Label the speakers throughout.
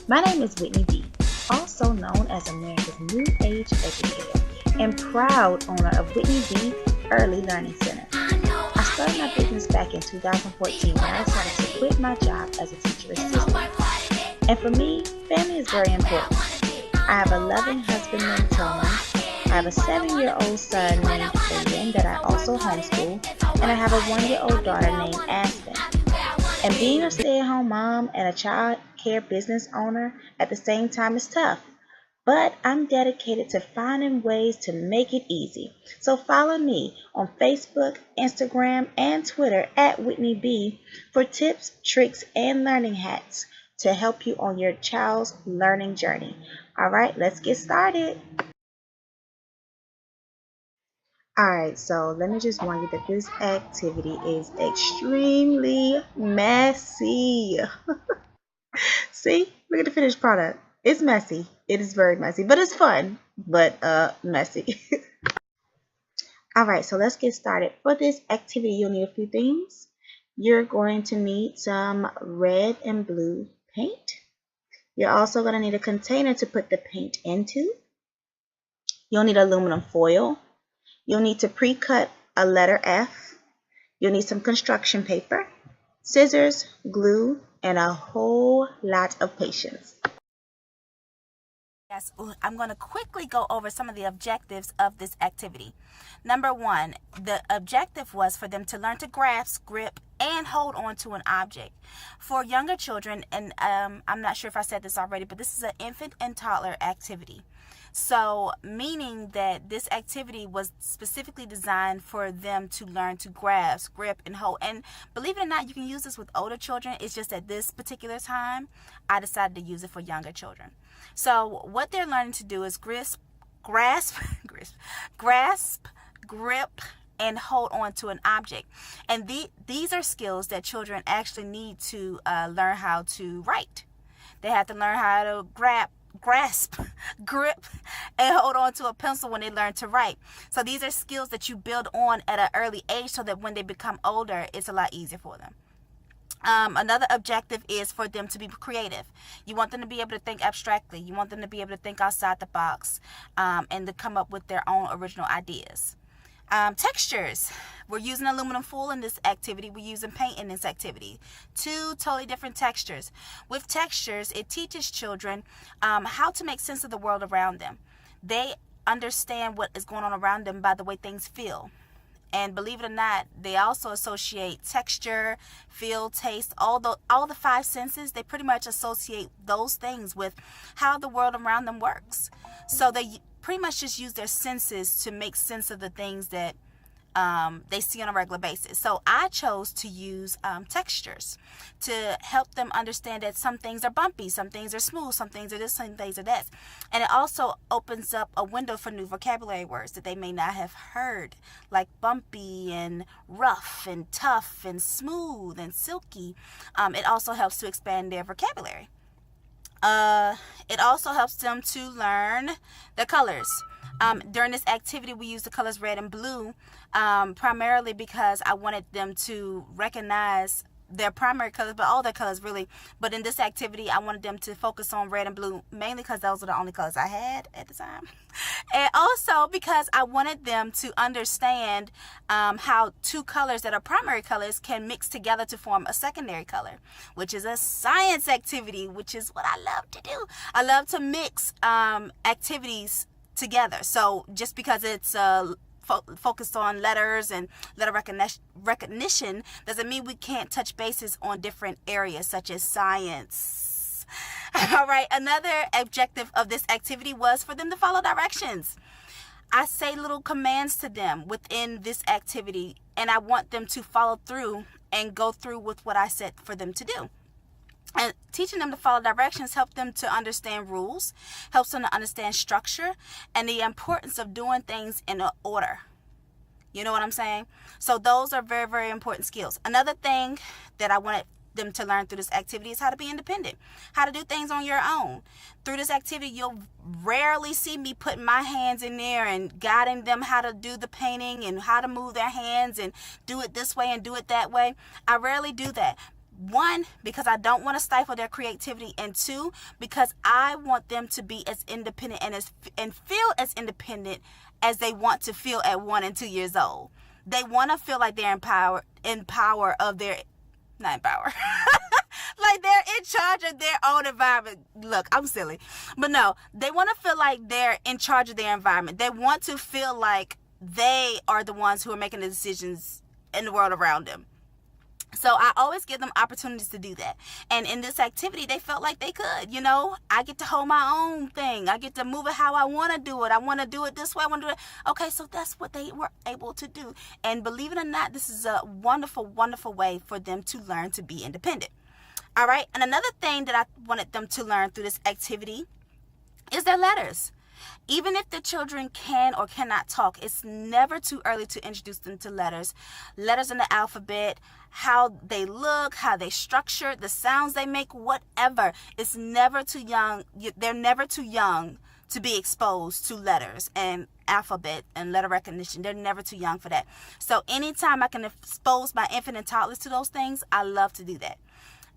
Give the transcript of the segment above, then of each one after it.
Speaker 1: My name is Whitney B., also known as America's New Age Educator and proud owner of Whitney B. Early Learning Center. I started my business back in 2014 when I decided to quit my job as a teacher assistant. And for me, family is very important. I have a loving husband named Tony. I have a 7-year-old son named Aiden that I also homeschool, and I have a 1-year-old daughter named Aspen. And being a stay-at-home mom and a child care business owner at the same time is tough. But I'm dedicated to finding ways to make it easy. So follow me on Facebook, Instagram, and Twitter at Whitney B for tips, tricks, and learning hacks to help you on your child's learning journey. All right, let's get started. Alright, so let me just warn you that this activity is extremely messy. See, look at the finished product. It's messy. It is very messy, but it's fun, but messy. Alright, so let's get started. For this activity, you'll need a few things. You're going to need some red and blue paint. You're also going to need a container to put the paint into. You'll need aluminum foil. You'll need to pre-cut a letter F. You'll need some construction paper, scissors, glue, and a whole lot of patience.
Speaker 2: Yes, I'm going to quickly go over some of the objectives of this activity. Number one, the objective was for them to learn to grasp, grip, and hold on to an object. For younger children, and I'm not sure if I said this already, but this is an infant and toddler activity. So, meaning that this activity was specifically designed for them to learn to grasp, grip, and hold. And believe it or not, you can use this with older children. It's just at this particular time, I decided to use it for younger children. So, what they're learning to do is grasp, grip, and hold on to an object. And these are skills that children actually need to learn how to write. They have to learn how to grasp, grip, and hold on to a pencil when they learn to write. So these are skills that you build on at an early age so that when they become older, it's a lot easier for them. Another objective is for them to be creative. You want them to be able to think abstractly. You want them to be able to think outside the box and to come up with their own original ideas. Textures. We're using aluminum foil in this activity. We're using paint in this activity. Two totally different textures. With textures, it teaches children how to make sense of the world around them. They understand what is going on around them by the way things feel. And believe it or not, they also associate texture, feel, taste, all the 5 senses. They pretty much associate those things with how the world around them works. So they pretty much just use their senses to make sense of the things that they see on a regular basis. So I chose to use textures to help them understand that some things are bumpy, some things are smooth, some things are this, some things are that. And it also opens up a window for new vocabulary words that they may not have heard, like bumpy and rough and tough and smooth and silky. It also helps to expand their vocabulary. It also helps them to learn the colors. During this activity, we use the colors red and blue, primarily because I wanted them to recognize their primary colors, but all their colors really. But in this activity, I wanted them to focus on red and blue, mainly because those were the only colors I had at the time. And also because I wanted them to understand how 2 colors that are primary colors can mix together to form a secondary color, which is a science activity, which is what I love to do. I love to mix activities together. So just because it's focused on letters and letter recognition doesn't mean we can't touch bases on different areas such as science. All right, another objective of this activity was for them to follow directions. I say little commands to them within this activity, and I want them to follow through and go through with what I said for them to do. And teaching them to follow directions helps them to understand rules, helps them to understand structure, and the importance of doing things in order. You know what I'm saying? So those are very, very important skills. Another thing that I wanted them to learn through this activity is how to be independent, how to do things on your own. Through this activity, you'll rarely see me putting my hands in there and guiding them how to do the painting and how to move their hands and do it this way and do it that way. I rarely do that. One, because I don't want to stifle their creativity, and two, because I want them to be as independent and feel as independent as they want to feel at 1 and 2 years old. They want to feel like they're in power of their, not in power, like they're in charge of their own environment. Look, I'm silly, but no, they want to feel like they're in charge of their environment. They want to feel like they are the ones who are making the decisions in the world around them. So I always give them opportunities to do that. And in this activity, they felt like they could. You know, I get to hold my own thing. I get to move it how I want to do it. I want to do it this way. I want to do it. Okay, so that's what they were able to do. And believe it or not, this is a wonderful, wonderful way for them to learn to be independent. All right. And another thing that I wanted them to learn through this activity is their letters. Even if the children can or cannot talk, it's never too early to introduce them to letters. Letters in the alphabet, how they look, how they structure, the sounds they make, whatever. It's never too young. They're never too young to be exposed to letters and alphabet and letter recognition. They're never too young for that. So anytime I can expose my infant and toddlers to those things, I love to do that.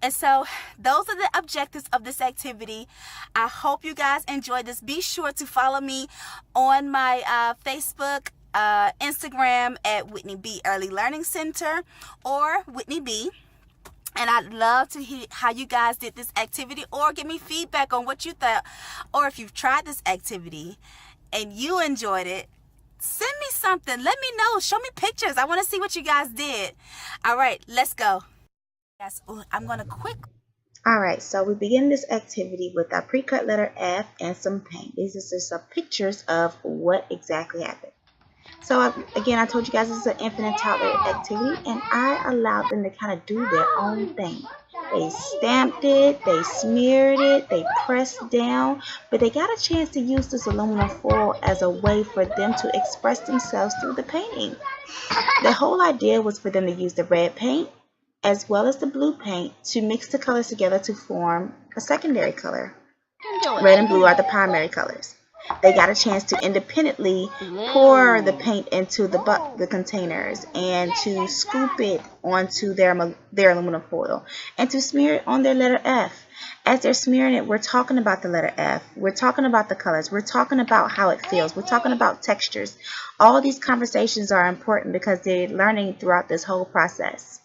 Speaker 2: And so those are the objectives of this activity. I hope you guys enjoyed this. Be sure to follow me on my Facebook, Instagram at Whitney B Early Learning Center or Whitney B. And I'd love to hear how you guys did this activity, or give me feedback on what you thought. Or if you've tried this activity and you enjoyed it, send me something. Let me know. Show me pictures. I want to see what you guys did. All right, let's go. Yes, I'm going to quick.
Speaker 1: Alright, so we begin this activity with a pre-cut letter F and some paint. These are just some pictures of what exactly happened. So again, I told you guys this is an infant and toddler activity, and I allowed them to kind of do their own thing. They stamped it, they smeared it, they pressed down, but they got a chance to use this aluminum foil as a way for them to express themselves through the painting. The whole idea was for them to use the red paint as well as the blue paint to mix the colors together to form a secondary color. Red and blue are the primary colors. They got a chance to independently pour the paint into the containers and to scoop it onto their aluminum foil and to smear it on their letter F. As they're smearing it, we're talking about the letter F. We're talking about the colors. We're talking about how it feels. We're talking about textures. All these conversations are important because they're learning throughout this whole process.